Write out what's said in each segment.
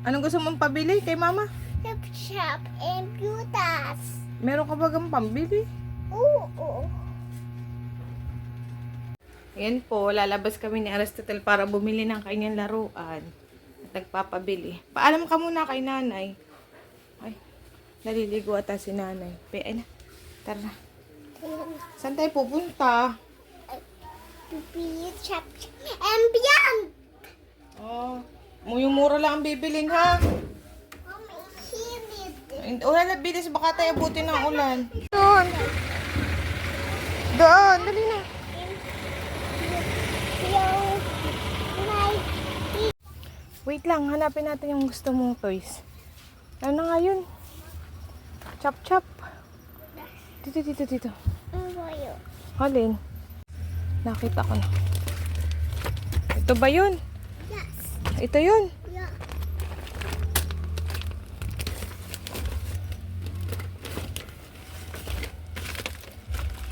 Anong gusto mong pabili kay mama? Shop and butas. Meron ka bagang pambili? Oo. Ayan po, lalabas kami ni Aristotle para bumili ng kanyang laruan. At nagpapabili. Paalam ka muna kay nanay. Ay, naliligo ata si nanay. Ay na, tara na. Saan tayo pupunta? Shop and beyond. Oh, yung mura lang ang bibilin ha. Oh, my hilit. Wala, bilis, baka tayo abutin ng ulan. Doon. Doon, dali na. Wait lang, hanapin natin yung gusto mong toys. Ano nga yun? Chop chop. Dito. Halin. Nakita ko na. Ito ba yun? Yes. Ito yun. Yeah.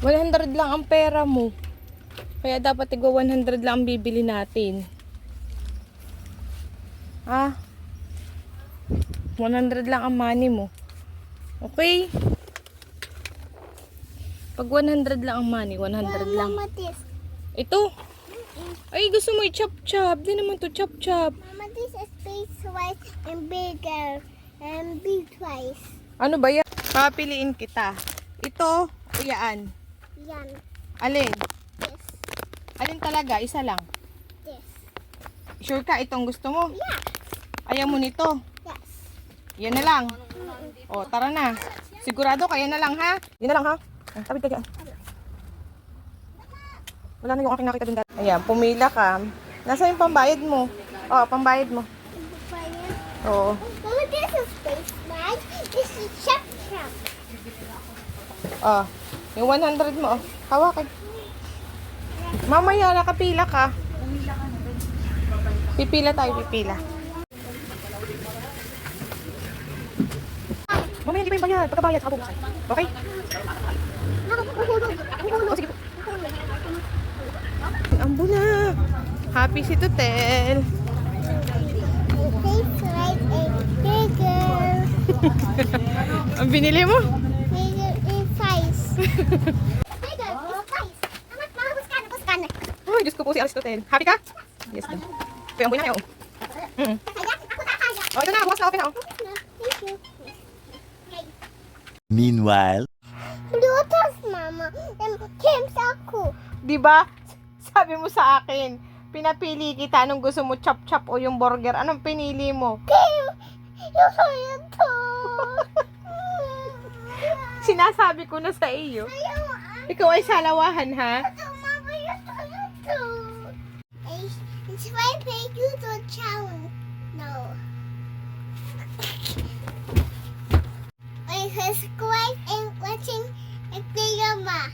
$100 lang ang pera mo. Kaya dapat tigwa 100 lang ang bibili natin. Ah? 100 lang ang money mo. Okay? Pag 100 lang ang money, 100 lang. Mama, this. Ito. Ay, gusto mo i-chop-chop. Di naman to chop-chop. Mama, this is big twice and bigger and big twice. Ano ba yan? Papiliin kita. Ito o yan? Yan. Alin? This. Alin talaga? Isa lang. This. Sure ka? Itong gusto mo? Yeah. Ayaw mo nito? Yes. Yan na lang. O, tara na. Sigurado ka, yan na lang ha? Yan na lang ha? Tabid ka dyan. Wala na yung aking nakita dun dati. Ayan, pumila ka. Nasa yung pambayad mo? O, pambayad mo. Oo. Mama, this is space mag. This is shop. O, yung 100 mo. O, hawakin. Mamaya, nakapila ka. Pipila tayo, pipila. Mamaya, hindi pa yung bayad. Pagkabayad, saka bubukas. Okay? O, sige po. Ambo na. Happy si Tutel. Face right and bigger. Ang binili mo? Bigger in size. Bigger in size. Mama, buskan. Ay, Diyos ko po si Aristotle. Happy ka? Yes, daw. Kaya ambo na yun. Kaya, ako kaya. O, ito na. Bukas na. Okay na. O. Thank you. Meanwhile, Bluetooth, Mama. Games ako. Diba? Sabi mo sa akin, pinapili kita anong gusto mo, chop-chop o yung burger. Anong pinili mo? Game. Yung ito. Sinasabi ko na sa iyo. Ikaw ay salawahan, ha? Mama, ito. It's my pay you to challenge. No. I subscribe and watching a video, Ma.